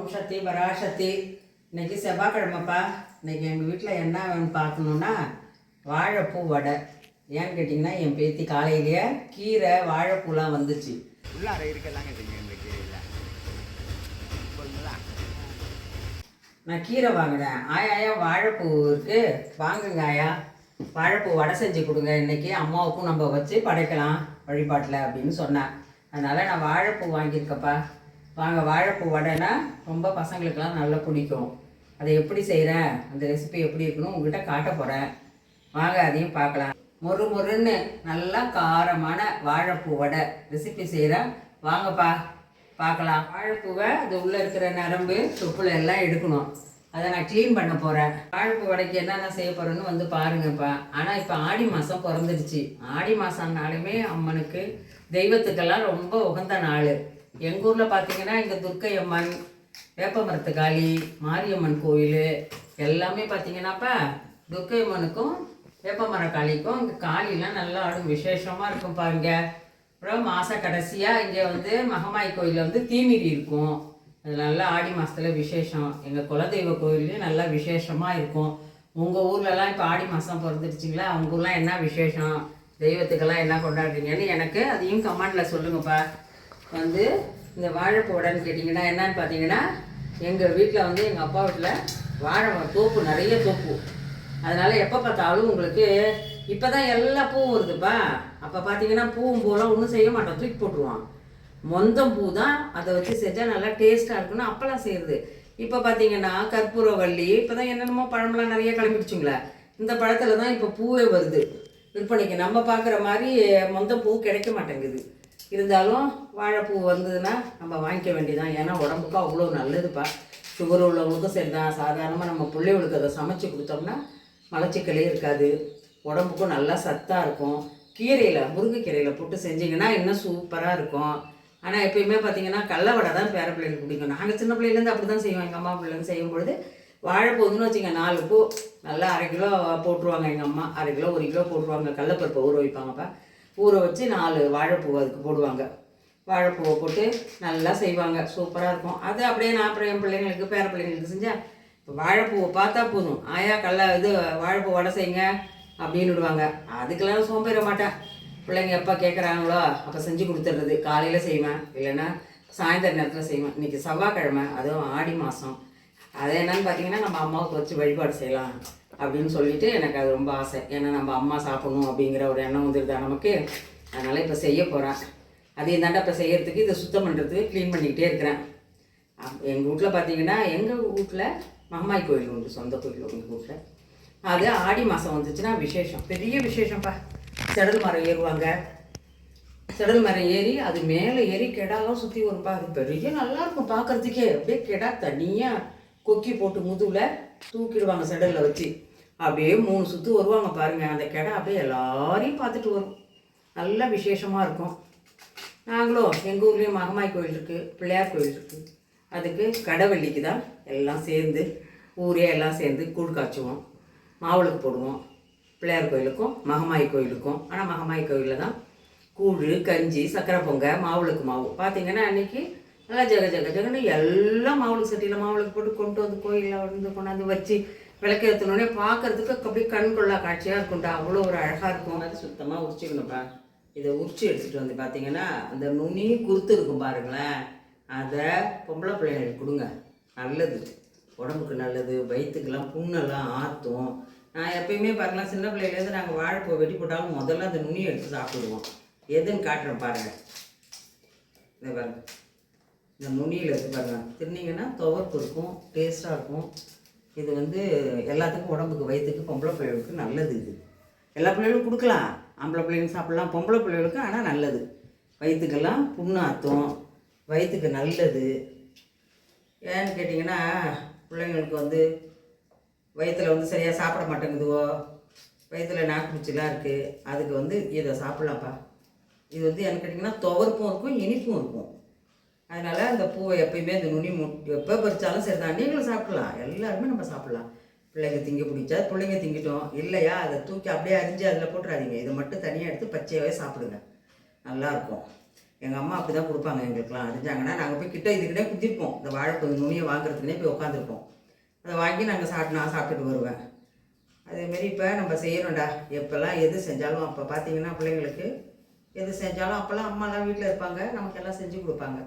ஓம் சக்தி பராசக்தி. இன்னைக்கு செவ்வாய்க்கிழமைப்பா. இன்னைக்கு எங்கள் வீட்டில் என்ன வேணும்னு பார்க்கணுன்னா வாழைப்பூ வடை. ஏன்னு கேட்டிங்கன்னா என் பேத்தி காலையிலேயே கீரை வாழைப்பூலாம் வந்துச்சு. உள்ளார இருக்கலாங்க இந்த கீரையில் நான் கீரை வாங்கினேன். ஆயா வாழைப்பூ இருக்குது, வாங்குங்க ஆயா, வாழைப்பூ வடை செஞ்சு கொடுங்க, இன்றைக்கி அம்மாவுக்கும் நம்ம வச்சு படைக்கலாம் வழிபாட்டில் அப்படின்னு சொன்னேன். அதனால் நான் வாழைப்பூ வாங்கியிருக்கப்பா. வாங்க, வாழைப்பூ வடைனா ரொம்ப பசங்களுக்கெல்லாம் நல்லா பிடிக்கும். அதை எப்படி செய்கிறேன், அந்த ரெசிபி எப்படி இருக்கணும் உங்கள்கிட்ட காட்ட போகிறேன். வாங்க அதையும் பார்க்கலாம். மொறுன்னு நல்லா காரமான வாழைப்பூ வடை ரெசிபி செய்கிறேன். வாங்கப்பா பார்க்கலாம். வாழைப்பூவை அது உள்ளே இருக்கிற நரம்பு தொப்புல எல்லாம் எடுக்கணும். அதை நான் க்ளீன் பண்ண போகிறேன். வாழைப்பூ வடைக்கு என்னென்ன செய்ய போகிறேன்னு வந்து பாருங்கப்பா. ஆனால் இப்போ ஆடி மாதம் பிறந்துடுச்சு. ஆடி மாதம்னாலுமே அம்மனுக்கு தெய்வத்துக்கெல்லாம் ரொம்ப உகந்த நாள். எங்கள் ஊரில் பார்த்தீங்கன்னா இங்கே துர்க்கை அம்மன், வேப்பமரத்துக்காளி, மாரியம்மன் கோயில் எல்லாமே பார்த்தீங்கன்னாப்பா துர்க்கை அம்மனுக்கும் வேப்பமரக்காளிக்கும் இங்கே காளிலாம் நல்லா ஆடும், விசேஷமாக இருக்கும் பாருங்க. அப்புறம் மாத கடைசியாக இங்கே வந்து மகமாய் கோயிலில் வந்து தீமிதி இருக்கும். அது நல்லா ஆடி மாதத்தில் விசேஷம். எங்கள் குலதெய்வ கோயிலையும் நல்லா விசேஷமாக இருக்கும். உங்கள் ஊர்லலாம் இப்போ ஆடி மாதம் பிறந்துடுச்சிங்களா, அவங்க ஊர்லாம் என்ன விசேஷம், தெய்வத்துக்கெல்லாம் என்ன கொண்டாடுறீங்கன்னு எனக்கு அதையும் கமெண்டில் சொல்லுங்கப்பா. வந்து இந்த வாழைப்பூ வடைன்னு கேட்டிங்கன்னா என்னன்னு பார்த்தீங்கன்னா, எங்கள் வீட்டில் வந்து எங்கள் அப்பா வீட்டில் வாழை தோப்பு, நிறைய தோப்பு. அதனால் எப்போ பார்த்தாலும் உங்களுக்கு இப்போ தான் எல்லா பூவும் வருதுப்பா. அப்போ பார்த்தீங்கன்னா பூவும் பூலாம் ஒன்றும் செய்ய மாட்டோம், தூக்கி போட்டுருவான். மொந்தம் பூ தான் அதை வச்சு செஞ்சால் நல்லா டேஸ்ட்டாக இருக்குன்னு அப்போல்லாம் செய்யுது. இப்போ பார்த்தீங்கன்னா கற்பூரவள்ளி, இப்போ தான் என்னென்னமோ பழமெல்லாம் நிறைய கிளம்பிடுச்சுங்களே, இந்த பழத்தில் தான் இப்போ பூவே வருது விற்பனைக்கு. நம்ம பார்க்குற மாதிரி மொந்த பூ கிடைக்க மாட்டேங்குது. இருந்தாலும் வாழைப்பூ வந்ததுன்னா நம்ம வாங்கிக்க வேண்டியதான். ஏன்னா உடம்புக்கு அவ்வளோ நல்லதுப்பா. சுகர் உள்ளவங்களுக்கும் சரி தான். சாதாரணமாக நம்ம பிள்ளைகளுக்கு அதை சமைச்சு கொடுத்தோம்னா மலச்சிக்கலே இருக்காது, உடம்புக்கும் நல்லா சத்தாக இருக்கும். கீரையில், முருங்கைக்கீரையில் போட்டு செஞ்சிங்கன்னா இன்னும் சூப்பராக இருக்கும். ஆனால் எப்பயுமே பார்த்தீங்கன்னா கடல வடை தான் பேர பிள்ளைகளுக்கு பிடிக்கும். நாங்கள் சின்ன பிள்ளைலேருந்து அப்படி தான் செய்வோம். எங்கள் அம்மா பிள்ளைங்க செய்யும்பொழுது வாழைப்பூன்னு வச்சுங்க 4 பூ நல்லா 1/2 கிலோ போட்டுருவாங்க. எங்கள் அம்மா 1/2 கிலோ 1 கிலோ போட்டுருவாங்க. கடலப்பருப்பை ஊற வைப்பாங்கப்பா. ஊற வச்சு 4 வாழைப்பூ அதுக்கு போடுவாங்க. வாழைப்பூவை போட்டு நல்லா செய்வாங்க, சூப்பராக இருக்கும். அது அப்படியே நான் அப்புறம் என் பிள்ளைங்களுக்கு பேர பிள்ளைங்களுக்கு செஞ்சால் இப்போ வாழைப்பூவை பார்த்தா போதும், ஆயா வாழைப்பூ வடை செய்யுங்க அப்படின்னு விடுவாங்க. அதுக்கெல்லாம் சோம்பேற மாட்டேன். பிள்ளைங்க எப்போ கேட்குறாங்களோ அப்போ செஞ்சு கொடுத்துட்றது. காலையில் செய்வேன், இல்லைன்னா சாயந்தர நேரத்தில் செய்வேன். இன்றைக்கி செவ்வாய்க்கிழமை, அதுவும் ஆடி மாதம். அது என்னன்னு பார்த்தீங்கன்னா நம்ம அம்மாவுக்கு வச்சு வழிபாடு செய்யலாம் அப்படின்னு சொல்லிட்டு எனக்கு அது ரொம்ப ஆசை. ஏன்னா நம்ம அம்மா சாப்பிடணும் அப்படிங்கிற ஒரு எண்ணம் வந்துடுதா நமக்கு. அதனால் இப்போ செய்ய போகிறேன். அதையும் தாண்டா இப்போ செய்கிறதுக்கு இதை சுத்தம் பண்ணுறதுக்கு க்ளீன் பண்ணிக்கிட்டே இருக்கிறேன். எங்கள் வீட்டில் பார்த்தீங்கன்னா எங்கள் வீட்டில் மகமாய் கோயில் உண்டு, சொந்த கோயில் எங்கள் வீட்டில். அது ஆடி மாதம் வந்துச்சுன்னா விசேஷம், பெரிய விசேஷம்ப்பா. செடல் மரம் ஏறுவாங்க. செடல் மரம் ஏறி அது மேலே ஏறி கெடாலாம் சுற்றி வரும்பா. அது பெரிய நல்லாயிருக்கும் பார்க்குறதுக்கே. அப்படியே கெடா தனியாக கொக்கி போட்டு முதுகில் தூக்கிடுவாங்க செடலில் வச்சு. அப்படியே 3 சுற்று வருவாங்க பாருங்கள். அந்த கெடா அப்படியே எல்லாரையும் பார்த்துட்டு வரும். நல்ல விசேஷமாக இருக்கும். நாங்களும் எங்கள் ஊர்லேயும் மகமாய் கோயில் இருக்குது, பிள்ளையார் கோயில் இருக்குது. அதுக்கு கடவள்ளிக்கு தான் எல்லாம் சேர்ந்து ஊரே எல்லாம் சேர்ந்து கூழ் காய்ச்சுவோம், மாவுளுக்கு போடுவோம். பிள்ளையார் கோயிலுக்கும் மகமாய் கோயிலுக்கும். ஆனால் மகமாய் கோயிலில் தான் கூழ், கஞ்சி, சக்கரை பொங்க, மாவுளுக்கு மாவு. பார்த்திங்கன்னா அன்றைக்கி நல்லா ஜகன்னு எல்லாம் மாவுளுக்கு சட்டியில் மாவுளுக்கு போட்டு கொண்டு வந்து கோயிலில் வந்து கொண்டாந்து வச்சு விளக்கு ஏற்றினோடனே பார்க்குறதுக்கு அப்படியே கண்கொள்ளா காட்சியாக இருக்கும்டா. அவ்வளோ ஒரு அழகாக இருக்கும். அது சுத்தமாக உரிச்சிக்கணும்ப்பா. இதை உரிச்சு எடுத்துகிட்டு வந்து பார்த்தீங்கன்னா அந்த நுனி குருத்து இருக்கும் பாருங்களேன், அதை பொம்பளை பிள்ளைங்களுக்கு கொடுங்க. நல்லது, உடம்புக்கு நல்லது, வயிற்றுக்கெல்லாம் புண்ணெல்லாம் ஆற்றும். நான் எப்பயுமே பாருங்களேன், சின்ன பிள்ளையிலேருந்து நாங்கள் வாழைப்பூ வெட்டி போட்டாலும் முதல்ல அந்த நுனியை எடுத்து சாப்பிடுவோம். எதுன்னு காட்டுறேன் பாருங்கள். இதை பாருங்கள், இந்த நுனியில் எடுத்து பாருங்கள். தின்னீங்கன்னா துவர்ப்பு இருக்கும், டேஸ்ட்டாக இருக்கும். இது வந்து எல்லாத்துக்கும் உடம்புக்கு, வயிற்றுக்கு, பொம்பளை பிள்ளைகளுக்கு நல்லது. இது எல்லா பிள்ளைகளுக்கும் கொடுக்கலாம். ஆம்பளை பிள்ளைங்க சாப்பிட்லாம், பொம்பளை பிள்ளைகளுக்கு ஆனால் நல்லது. வயிற்றுக்கெல்லாம் புண்ணு ஆற்றும், வயிற்றுக்கு நல்லது. ஏன்னு கேட்டிங்கன்னா பிள்ளைங்களுக்கு வந்து வயிற்றில் வந்து சரியாக சாப்பிட மாட்டேங்குதுவோ, வயிற்றில் நாக்குப்பூச்சிலாம் இருக்குது, அதுக்கு வந்து இதை சாப்பிட்லாம்ப்பா. இது வந்து எனக்கு கேட்டிங்கன்னா துவர்ப்பும் இருக்கும், இனிப்பும் இருக்கும். அதனால் அந்த பூவை எப்பயுமே அந்த நுனி எப்போ பறித்தாலும் சரி தான், நீங்களும் சாப்பிட்லாம், எல்லாருமே நம்ம சாப்பிட்லாம். பிள்ளைங்க திங்க பிடிச்சா பிள்ளைங்க திங்கிட்டோம், இல்லையா அதை தூக்கி அப்படியே அரிஞ்சு அதில் போட்டுறாதீங்க. இதை மட்டும் தனியாக எடுத்து பச்சையாகவே சாப்பிடுங்க, நல்லாயிருக்கும். எங்கள் அம்மா அப்படி தான் கொடுப்பாங்க எங்களுக்குலாம். அரிஞ்சாங்கன்னா நாங்கள் போய் கிட்ட இதுக்கிட்டே குத்திருப்போம். இந்த வாழைப்பூ நுனியை வாங்குறதுக்குனே போய் உட்காந்துருப்போம். அதை வாங்கி நாங்கள் நான் சாப்பிட்டுட்டு வருவேன். அதேமாரி இப்போ நம்ம செய்யணும்டா. எப்போல்லாம் எது செஞ்சாலும் அப்போ பார்த்தீங்கன்னா பிள்ளைங்களுக்கு எது செஞ்சாலும் அப்போல்லாம் அம்மாலாம் வீட்டில் இருப்பாங்க, நமக்கெல்லாம் செஞ்சு கொடுப்பாங்க.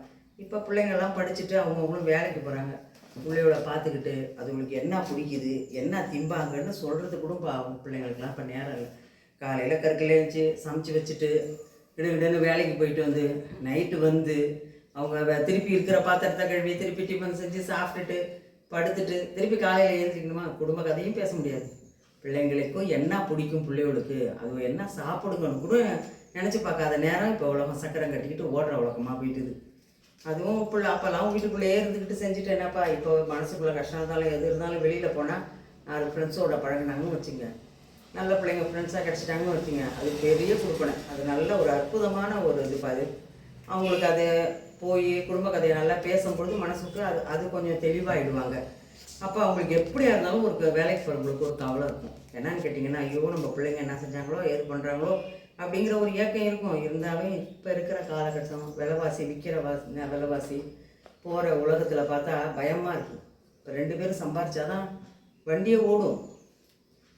இப்போ பிள்ளைங்கள்லாம் படிச்சுட்டு அவங்கவுங்களும் வேலைக்கு போகிறாங்க. பிள்ளையோட பார்த்துக்கிட்டு அதுங்களுக்கு என்ன பிடிக்குது என்ன திம்பாங்கன்னு சொல்கிறது கூட அவங்க பிள்ளைங்களுக்கெல்லாம் இப்போ நேரம் இல்லை. காலையில் கற்கல எழுந்துச்சி சமைச்சு வச்சுட்டு கிடுன்னு வேலைக்கு போயிட்டு வந்து நைட்டு வந்து அவங்க திருப்பி இருக்கிற பாத்திரத்தை கழுவி திருப்பி டிஃபன் செஞ்சு சாப்பிட்டுட்டு படுத்துட்டு திருப்பி காலையில் எழுந்திரிக்கணுமா? குடும்ப கதையும் பேச முடியாது. பிள்ளைங்களுக்கும் என்ன பிடிக்கும், பிள்ளைகளுக்கு அது என்ன சாப்பிடுங்கன்னு கூட நினச்சி பார்க்காத நேரம் இப்போ உலகம் சக்கரம் கட்டிக்கிட்டு ஓடுற உலகமாக போயிட்டுது. அதுவும் பிள்ளை அப்போல்லாம் வீட்டுக்குள்ளேயே இருந்துக்கிட்டு செஞ்சுட்டு என்னப்பா இப்போ மனசுக்குள்ளே கஷ்டம் இருந்தாலும் எது இருந்தாலும் வெளியில் போனால் 4 ஃப்ரெண்ட்ஸோட பழகினாங்கன்னு வச்சுங்க, நல்ல பிள்ளைங்க ஃப்ரெண்ட்ஸாக கிடச்சிட்டாங்கன்னு வச்சுங்க, அது பெரிய கொடுப்பனை. அது நல்ல ஒரு அற்புதமான ஒரு இது பாது. அவங்களுக்கு அது போய் குடும்ப கதையை நல்லா பேசும்பொழுது மனசுக்கு அது கொஞ்சம் தெளிவாகிடுவாங்க. அப்போ அவங்களுக்கு எப்படியா இருந்தாலும் ஒரு வேலைக்கு போகிறவங்களுக்கு ஒரு கவலை இருக்கும். என்னன்னு கேட்டிங்கன்னா, ஐயோ நம்ம பிள்ளைங்க என்ன செஞ்சாங்களோ ஏது பண்ணுறாங்களோ அப்படிங்கிற ஒரு ஏக்கம் இருக்கும். இருந்தாலும் இப்போ இருக்கிற காலகட்டம் விலைவாசி விற்கிற விலைவாசி போகிற உலகத்தில் பார்த்தா பயமாக இருக்குது. இப்போ 2 பேரும் சம்பாரிச்சாதான் வண்டியை ஓடும்,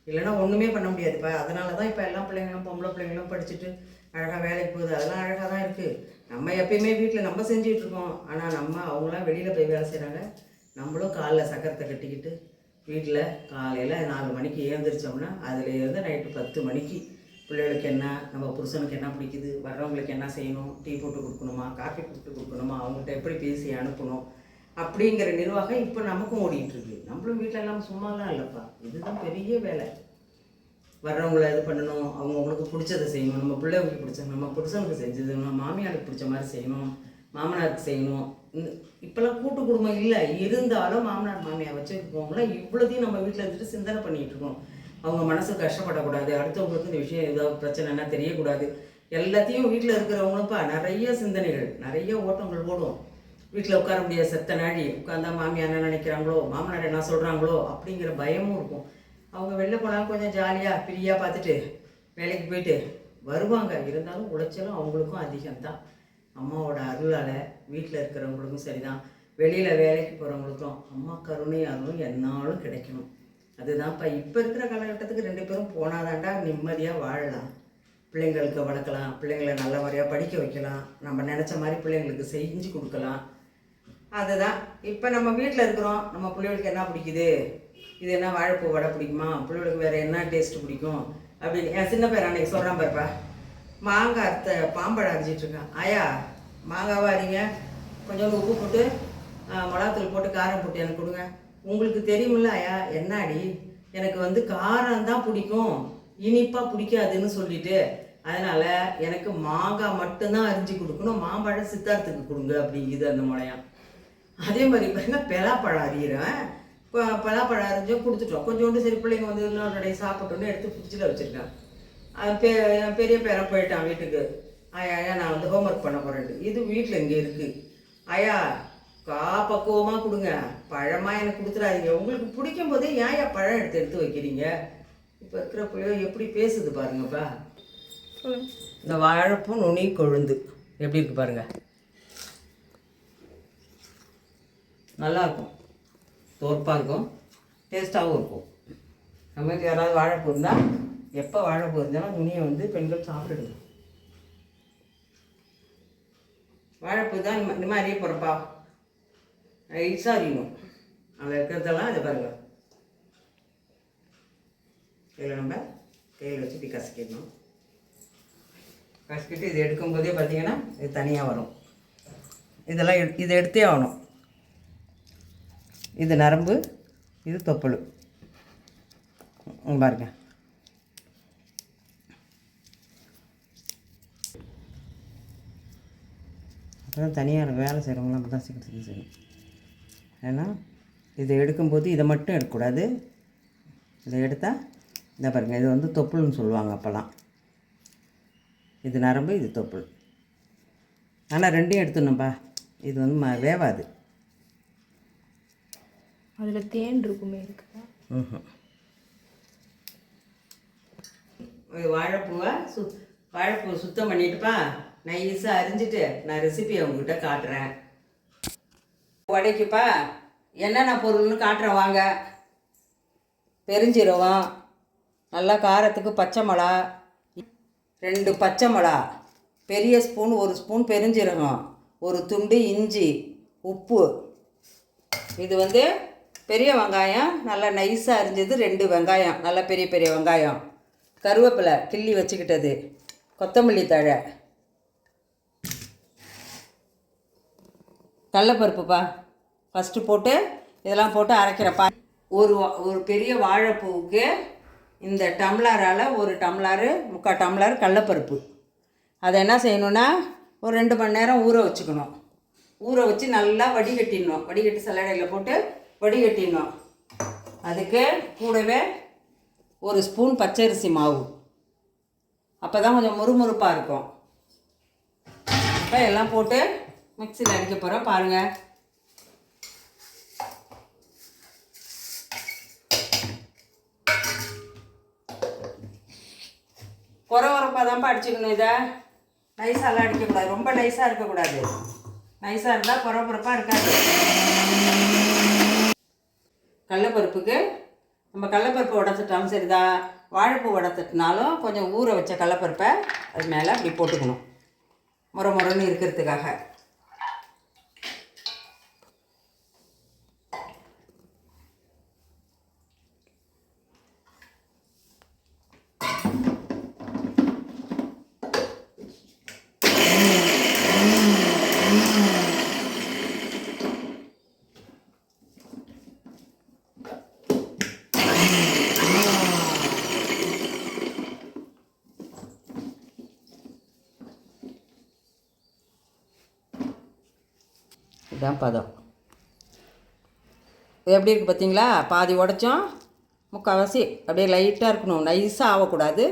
இல்லைன்னா ஒன்றுமே பண்ண முடியாதுப்பா. அதனால தான் இப்போ எல்லா பிள்ளைங்களும் பொம்பளை பிள்ளைங்களும் படிச்சுட்டு அழகாக வேலைக்கு போகுது. அதெல்லாம் அழகாக தான் இருக்குது. நம்ம எப்பயுமே வீட்டில் நம்ம செஞ்சிகிட்ருக்கோம். ஆனால் அவங்களாம் வெளியில் போய் வேலை செய்கிறாங்க. நம்மளும் காலைல சக்கரத்தை கட்டிக்கிட்டு வீட்டில் காலையில் 4 மணிக்கு ஏந்திரிச்சோம்னா அதுலேருந்து நைட்டு 10 மணிக்கு பிள்ளைகளுக்கு என்ன, நம்ம புருஷனுக்கு என்ன பிடிக்குது, வர்றவங்களுக்கு என்ன செய்யணும், டீ போட்டு கொடுக்கணுமா, காஃபி போட்டு கொடுக்கணுமா, அவங்கள்ட்ட எப்படி பேசி அனுப்பணும் அப்படிங்கிற நிர்வாகம் இப்போ நமக்கும் ஓடிட்டுருக்கு. நம்மளும் வீட்டில் எல்லாம் சும்மாலாம் இல்லைப்பா. இதுதான் பெரிய வேலை. வர்றவங்கள இது பண்ணணும், அவங்களுக்கு பிடிச்சதை செய்யணும், நம்ம பிள்ளைங்களுக்கு பிடிச்சது நம்ம புருஷனுக்கு செஞ்சது, நம்ம மாமியாருக்கு பிடிச்ச மாதிரி செய்யணும், மாமனாருக்கு செய்யணும். இப்போல்லாம் கூட்டு குடும்பம் இல்லை, இருந்தாலும் மாமனார் மாமியார் வச்சுருக்கவங்களாம் இவ்வளோதையும் நம்ம வீட்டில் இருந்துட்டு சிந்தனை பண்ணிகிட்டு இருக்கோம். அவங்க மனசு கஷ்டப்படக்கூடாது, அடுத்தவங்களுக்கு இந்த விஷயம் ஏதாவது பிரச்சனைனா தெரியக்கூடாது. எல்லாத்தையும் வீட்டில் இருக்கிறவங்களுப்பா நிறைய சிந்தனைகள், நிறைய ஓட்டங்கள் ஓடும். வீட்டில் உட்கார முடியாது, செத்த நாழி உட்காந்தா மாமியார் என்ன நினைக்கிறாங்களோ, மாமனார் என்ன சொல்கிறாங்களோ அப்படிங்கிற பயமும் இருக்கும். அவங்க வெளில போனாலும் கொஞ்சம் ஜாலியாக ஃப்ரீயாக பார்த்துட்டு வேலைக்கு போயிட்டு வருவாங்க. இருந்தாலும் உழைச்சலும் அவங்களுக்கும் அதிகம்தான். அம்மாவோட அருளால் வீட்டில் இருக்கிறவங்களுக்கும் சரிதான், வெளியில் வேலைக்கு போகிறவங்களுக்கும் அம்மா கருணை அருளும் என்னாலும் கிடைக்கணும். அதுதான்ப்பா இப்போ இருக்கிற காலகட்டத்துக்கு 2 பேரும் போனாதாண்டா நிம்மதியாக வாழலாம். பிள்ளைங்களுக்கு வளர்க்கலாம், பிள்ளைங்களை நல்ல முறையாக படிக்க வைக்கலாம், நம்ம நினச்ச மாதிரி பிள்ளைங்களுக்கு செஞ்சு கொடுக்கலாம். அதுதான் இப்போ நம்ம வீட்டில் இருக்கிறோம். நம்ம பிள்ளைகளுக்கு என்ன பிடிக்குது, இது என்ன வாழைப்பூ வடை பிடிக்குமா, பிள்ளைகளுக்கு வேறு என்ன டேஸ்ட்டு பிடிக்கும் அப்படின்னு என் சின்ன பேர் அன்றைக்கி சொல்கிறான் பாருப்பா. மாங்காய் பாம்பழம் அரைஞ்சிட்ருக்கேன். ஆயா மாங்காவை அரிங்க, கொஞ்சோண்டு உப்பு போட்டு மிளகாத்தூள் போட்டு காரம் போட்டு எனக்கு கொடுங்க. உங்களுக்கு தெரியுமில்ல ஆயா, என்னாடி எனக்கு காரம் தான் பிடிக்கும், இனிப்பாக பிடிக்காதுன்னு சொல்லிட்டு அதனால் எனக்கு மாங்காய் மட்டும்தான் அரிஞ்சு கொடுக்கணும், மாம்பழம் சித்தார்த்துக்கு கொடுங்க அப்படிங்குது அந்த முளையாம். அதே மாதிரி பாருங்க பலாப்பழம் அறிகிறேன். பலாப்பழம் அரிஞ்சும் கொடுத்துட்டோம். கொஞ்சோண்டு சரி பிள்ளைங்க இன்னொரு சாப்பிட்டோன்னு எடுத்து ஃப்ரிட்ஜில் வச்சுருக்கேன். பெரிய பேரன் போயிட்டான் வீட்டுக்கு. ஆயா நான் ஹோம்ஒர்க் பண்ண போகிறேன்ட்டு. இது வீட்டில் இங்கே இருக்குது. ஆயா பக்குவமாக கொடுங்க, பழமாக எனக்கு கொடுத்துடாதீங்க, உங்களுக்கு பிடிக்கும் போதே ஏன் பழம் எடுத்து வைக்கிறீங்க. இப்போ இருக்கிற பிள்ளையோ எப்படி பேசுது பாருங்கப்பா. இந்த வாழைப்பூ நுனி கொழுந்து எப்படி இருக்குது பாருங்கள், நல்லாயிருக்கும், தோற்பாக இருக்கும், டேஸ்ட்டாகவும் இருக்கும். நம்ம வீட்டில் யாராவது வாழைப்பூ இருந்தால் எப்போ வாழைப்பூ இருந்தாலும் நுனியை பெண்கள் சாப்பிடுங்க. வாழைப்பூ தான் இந்த மாதிரியே போகிறப்பா நைஸாக அறியணும். அதில் இருக்கிறதெல்லாம் இதை பாருங்கள், இதில் நம்ம கையில் வச்சு இப்படி கசக்கிடணும். கசக்கிட்டு இது எடுக்கும்போதே பார்த்திங்கன்னா இது தனியாக வரும். இதெல்லாம் இதை எடுத்தே ஆகணும். இது நரம்பு, இது தொப்புள் பாருங்க. அப்புறம் தனியாக வேலை செய்கிறவங்களாம் அப்படி தான் சீக்கிரம் செய்யணும். ஏன்னா இதை எடுக்கும்போது இதை மட்டும் எடுக்கக்கூடாது. இதை எடுத்தால் இதை பாருங்கள், இது தொப்புள்னு சொல்லுவாங்க அப்போல்லாம். இது நரம்பு, இது தொப்புள். ஆனால் 2யும் எடுத்துடணும்ப்பா. இது வேவாது. அதில் தேன் இருக்குமே இருக்குதா? வாழைப்பூவை வாழைப்பூ சுத்தம் பண்ணிட்டுப்பா நைஸாக அரிஞ்சிட்டு நான் ரெசிபியை உங்ககிட்ட காட்டுறேன். வடைக்குப்பா என்னென்ன பொருள்னு காட்டுறேன் வாங்க. பெருஞ்சீரகம், நல்லா காரத்துக்கு பச்சை மிளகா, 2 பச்சை மிளகா, பெரிய ஸ்பூன் 1 ஸ்பூன் பெருஞ்சீரகம், 1 துண்டு இஞ்சி, உப்பு. இது பெரிய வெங்காயம் நல்லா நைஸாக அரிஞ்சது 2 வெங்காயம், நல்லா பெரிய பெரிய வெங்காயம், கருவேப்பிலை கிள்ளி வச்சுக்கிட்டது, கொத்தமல்லி தழை, கடலப்பருப்புப்பா ஃபஸ்ட்டு போட்டு இதெல்லாம் போட்டு அரைக்கிறப்பா. ஒரு பெரிய வாழைப்பூவுக்கு இந்த டம்ளரால் 1 டம்ளரு 3/4 டம்ளர் கடலப்பருப்பு. அதை என்ன செய்யணுன்னா ஒரு 2 மணி நேரம் ஊற வச்சுக்கணும். ஊற வச்சு நல்லா வடிகட்டிடணும். வடிகட்டி சல்லடையில் போட்டு வடிகட்டிடணும். அதுக்கு கூடவே 1 ஸ்பூன் பச்சரிசி மாவு. அப்போ தான் கொஞ்சம் முறுமுறுப்பாக இருக்கும். இப்போ எல்லாம் போட்டு மிக்சியில் அடிக்க போகிறோம் பாருங்கள். குறப்பாக தான்ப்பா அடிச்சுக்கணும். இதை நைஸாலாம் அடிக்கக்கூடாது, ரொம்ப நைஸாக இருக்கக்கூடாது. நைஸாக இருந்தால் குறப்பாக இருக்காது. கடலப்பருப்புக்கு நம்ம கடலப்பருப்பு உடச்சிட்டாலும் சரிதான், வாழைப்பூ உடச்சிட்டினாலும் கொஞ்சம் ஊற வச்ச கடலப்பருப்பை அது மேலே அப்படி போட்டுக்கணும், முறைன்னு இருக்கிறதுக்காக. இதுதான் பதம். இது எப்படி இருக்குது பார்த்தீங்களா? பாதி உடச்சோம், முக்கால்வாசி அப்படியே லைட்டாக இருக்கணும், நைஸாக ஆகக்கூடாது,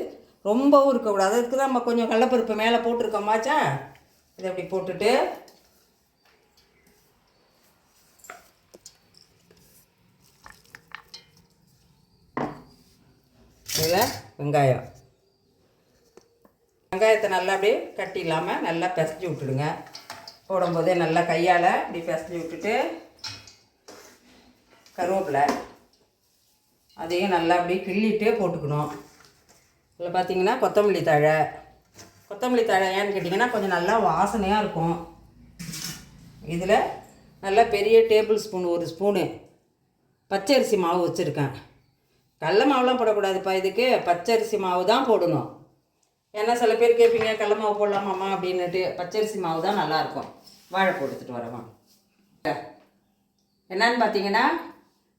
ரொம்பவும் இருக்கக்கூடாது. அதுக்கு தான் நம்ம கொஞ்சம் கடலப்பருப்பு மேலே போட்டிருக்கோமாச்சா. இதை அப்படி போட்டுட்டு இதில் வெங்காயத்தை நல்லா அப்படியே கட்டி இல்லாமல் நல்லா பிசைஞ்சு விட்டுடுங்க. போடும்போதே நல்லா கையால் இப்படி பிசைஞ்சு விட்டுட்டு கருவேப்பிலை அதையும் நல்லா அப்படியே கிள்ளிட்டு போட்டுக்கணும். இதில் பார்த்திங்கன்னா கொத்தமல்லி தழை ஏன்னு கேட்டிங்கன்னா கொஞ்சம் நல்லா வாசனையாக இருக்கும். இதில் நல்லா பெரிய டேபிள் ஸ்பூன் 1 ஸ்பூனு பச்சரிசி மாவு வச்சுருக்கேன். கடல மாவுலாம் போடக்கூடாதுப்பா, இதுக்கு பச்சரிசி மாவு தான் போடணும். ஏன்னா சில பேர் கேட்பீங்க கடல மாவு போடலாமாம்மா அப்படின்னுட்டு. பச்சரிசி மாவு தான் நல்லாயிருக்கும். வாழைப்பூ எடுத்துகிட்டு வரேன். என்னன்னு பார்த்தீங்கன்னா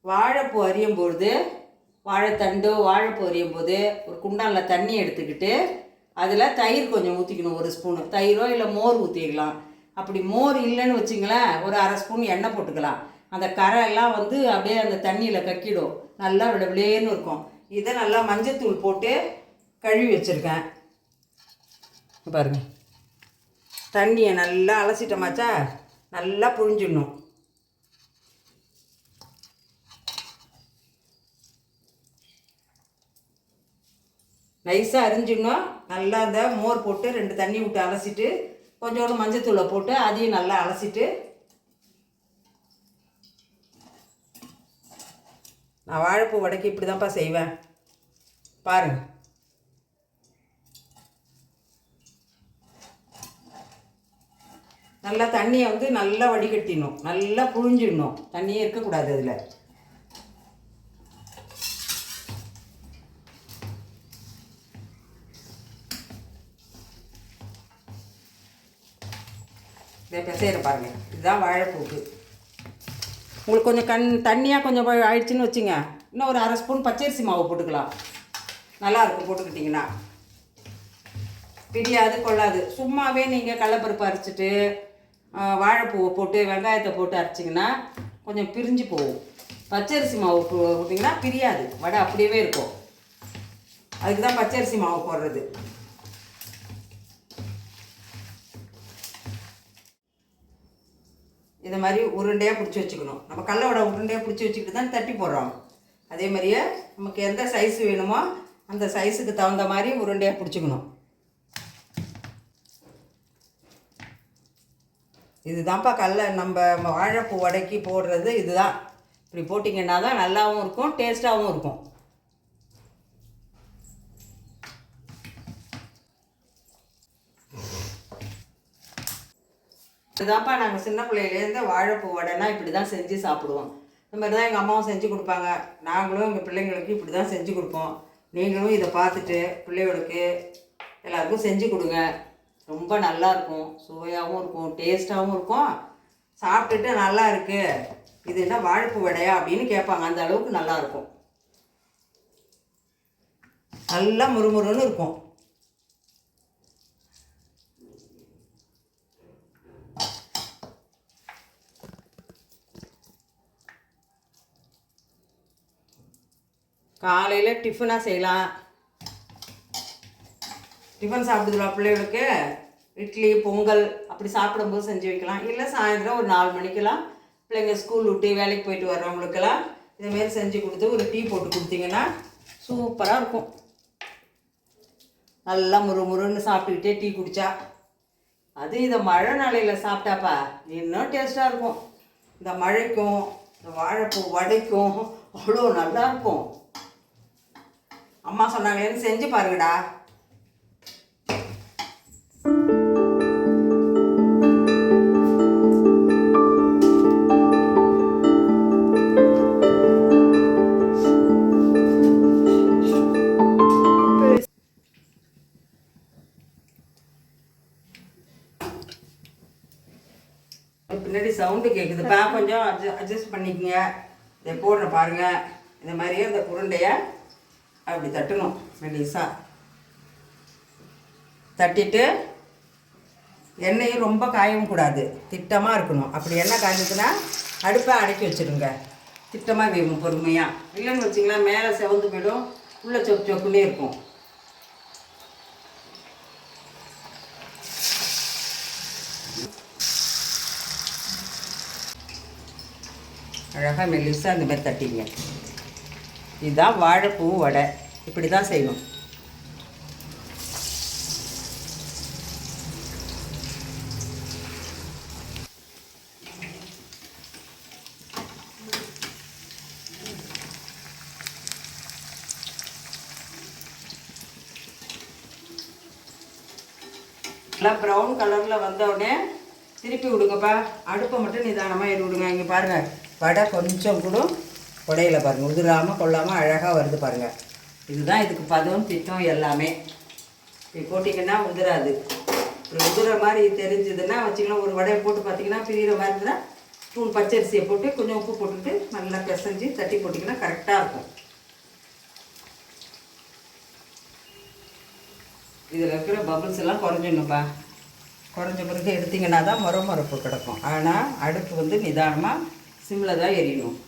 வாழைப்பூ அரியும் பொழுது, வாழைத்தண்டு வாழைப்பூ அரியும் போது ஒரு குண்டானில் தண்ணி எடுத்துக்கிட்டு அதில் தயிர் கொஞ்சம் ஊற்றிக்கணும். 1 ஸ்பூனு தயிரோ இல்லை மோர் ஊற்றிக்கலாம். அப்படி மோர் இல்லைன்னு வச்சிங்களேன், ஒரு 1/2 ஸ்பூன் எண்ணெய் போட்டுக்கலாம். அந்த கரை எல்லாம் அப்படியே அந்த தண்ணியில் கக்கிடும், நல்லா விளேன்னு இருக்கும். இதை நல்லா மஞ்சத்தூள் போட்டு கழுவி வச்சுருக்கேன் பாருங்கள். தண்ணியை நல்லா அலசிட்டோமாச்சா, நல்லா புழிஞ்சிடணும். நைஸாக அரிஞ்சிடணும். நல்லா அந்த மோர் போட்டு 2 தண்ணி விட்டு அலசிட்டு கொஞ்சோண்டு மஞ்சத்தூளை போட்டு அதையும் நல்லா அலசிட்டு, நான் வாழைப்பூ வடைக்கு இப்படி தான்ப்பா செய்வேன் பாருங்கள். நல்லா தண்ணியை நல்லா வடிகட்டிடணும், நல்லா புழிஞ்சிடணும், தண்ணியே இருக்கக்கூடாது அதில். இதை பிசையிற பாருங்கள். இதுதான் வாழைப்பூக்கு. உங்களுக்கு கொஞ்சம் தண்ணியாக கொஞ்சம் ஆயிடுச்சுன்னு வச்சுங்க, இன்னும் ஒரு 1/2 ஸ்பூன் பச்சரிசி மாவு போட்டுக்கலாம். நல்லாயிருக்கும் போட்டுக்கிட்டிங்கன்னா. பிடியாது கொள்ளாது. சும்மாவே நீங்கள் கடலப்பருப்பு அரைச்சிட்டு வாழைப்பூவை போட்டு வெங்காயத்தை போட்டு அரைச்சிங்கன்னா கொஞ்சம் பிரிஞ்சு போகும். பச்சரிசி மாவு போட்டிங்கன்னா பிரியாது, வடை அப்படியே இருக்கும். அதுக்கு தான் பச்சரிசி மாவு போடுறது. இதை மாதிரி உருண்டையாக பிடிச்சி வச்சுக்கணும். நம்ம கடல வடை உருண்டையாக பிடிச்சி வச்சுக்கிட்டு தான் தட்டி போடுறோம். அதே மாதிரியே நமக்கு எந்த சைஸ் வேணுமோ அந்த சைஸுக்கு தகுந்த மாதிரி உருண்டையாக பிடிச்சிக்கணும். இதுதான்ப்பா நம்ம வாழைப்பூ வடைக்கு போடுறது இதுதான். இப்படி போட்டிங்கன்னா தான் நல்லாவும் இருக்கும், டேஸ்ட்டாகவும் இருக்கும். இதுதான்ப்பா நாங்கள் சின்ன பிள்ளையிலேருந்து வாழைப்பூ வடைனா இப்படி தான் செஞ்சு சாப்பிடுவோம். இந்த மாதிரி தான் எங்கள் அம்மாவும் செஞ்சு கொடுப்பாங்க. நாங்களும் எங்கள் பிள்ளைங்களுக்கு இப்படி தான் செஞ்சு கொடுப்போம். நீங்களும் இதை பார்த்துட்டு பிள்ளைகளுக்கு எல்லாருக்கும் செஞ்சு கொடுங்க. ரொம்ப நல்லாயிருக்கும், சுவையாகவும் இருக்கும், டேஸ்ட்டாகவும் இருக்கும். சாப்பிட்டுட்டு நல்லா இருக்குது, இது என்ன வாழைப்பூ வடையா அப்படின்னு கேட்பாங்க. அந்த அளவுக்கு நல்லாயிருக்கும், நல்லா முறுமுறுன்னு இருக்கும். காலையில் டிஃபனாக செய்யலாம். டிஃபன் சாப்பிடுதுலாம் பிள்ளைகளுக்கு இட்லி பொங்கல் அப்படி சாப்பிடும்போது செஞ்சு வைக்கலாம். இல்லை சாயந்தரம் ஒரு 4 மணிக்கெல்லாம் பிள்ளைங்க ஸ்கூல் விட்டு வேலைக்கு போயிட்டு வர்றவங்களுக்கெல்லாம் இதுமாரி செஞ்சு கொடுத்து ஒரு டீ போட்டு கொடுத்தீங்கன்னா சூப்பராக இருக்கும். நல்லா முறுமுறுன்னு சாப்பிட்டுக்கிட்டே டீ குடித்தா, அது இதை மழை நாளையில் சாப்பிட்டாப்பா இன்னும் டேஸ்ட்டாக இருக்கும். இந்த மழைக்கும் இந்த வாழைப்பூ வடைக்கும் அவ்வளோ நல்லாயிருக்கும். அம்மா சொன்னாங்களேன்னு செஞ்சு பாருங்கடா. பின்னாடி சவுண்டு கேட்குதுப்பா, கொஞ்சம் அட்ஜஸ்ட் பண்ணிக்கங்க. இதை போடுற பாருங்க. இந்த மாதிரியே இந்த உருண்டையை அப்படி தட்டணும். மெலிசா தட்டிட்டு எண்ணெயும் ரொம்ப காயவும் கூடாது, திட்டமாக இருக்கணும். அப்படி எண்ணெய் காய்ஞ்சதுன்னா அடுப்பை அடக்கி வச்சுருங்க. திட்டமாக வேகும் பொறுமையாக. இல்லைன்னு வச்சிங்களா மேலே செவந்து போயிடும், உள்ளே சொப்பு சொப்புன்னே இருக்கும். அழகாக மெலிசாக இந்த மாதிரி தட்டிங்க. இதுதான் வாழைப்பூ வடை. இப்படி தான் செய்யணும். நல்லா ப்ரௌன் கலரில் வந்தவுடனே திருப்பி விடுங்கப்பா. அடுப்பை மட்டும் நிதானமாக விடுங்க. இங்கே பாருங்கள், வடை கொஞ்சம் கூட உடையில பாருங்கள், உதிராமல் கொள்ளாமல் அழகாக வருது பாருங்கள். இதுதான் இதுக்கு பதம் திட்டம் எல்லாமே. இப்படி போட்டிங்கன்னா உதிராது. இப்படி உதிர மாதிரி தெரிஞ்சதுன்னா வச்சிங்கன்னா ஒரு வடையை போட்டு பார்த்தீங்கன்னா பிரிகிற மாதிரி இருந்தால் ஸ்பூன் பச்சரிசியை போட்டு கொஞ்சம் உப்பு போட்டுட்டு நல்லா பிசைஞ்சு தட்டி போட்டிங்கன்னா கரெக்டாக இருக்கும். இதில் இருக்கிற பபுள்ஸ் எல்லாம் குறைஞ்சிடணும்ப்பா. குறைஞ்ச பிறகு எடுத்திங்கன்னா தான் முறப்பு கிடக்கும். ஆனால் அடுப்பு வந்து நிதானமாக சிம்மில் தான் எரியணும்.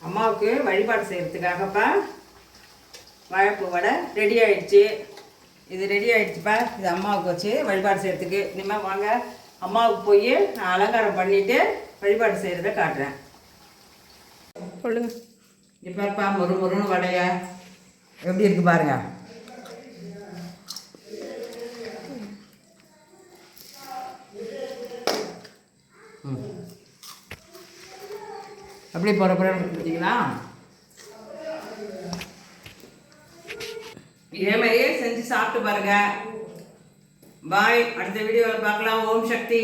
அம்மாவுக்கு வழிபாடு செய்கிறதுக்காகப்பா வாழைப்பூ வடை ரெடி ஆகிடுச்சு. இது ரெடி ஆகிடுச்சுப்பா. இது அம்மாவுக்கு வச்சு வழிபாடு செய்கிறதுக்கு. இனிமேல் வாங்க அம்மாவுக்கு போய் நான் அலங்காரம் பண்ணிவிட்டு வழிபாடு செய்கிறத காட்டுறேன். சொல்லுங்க. இப்போப்பா முறுமுறுன்னு வடைய எப்படி இருக்குது பாருங்க. அப்படி போகிற கொடுத்தீங்களா? இதே மாதிரியே செஞ்சு சாப்பிட்டு பாருங்க. பாய். அடுத்த வீடியோவில் பார்க்கலாம். ஓம் சக்தி.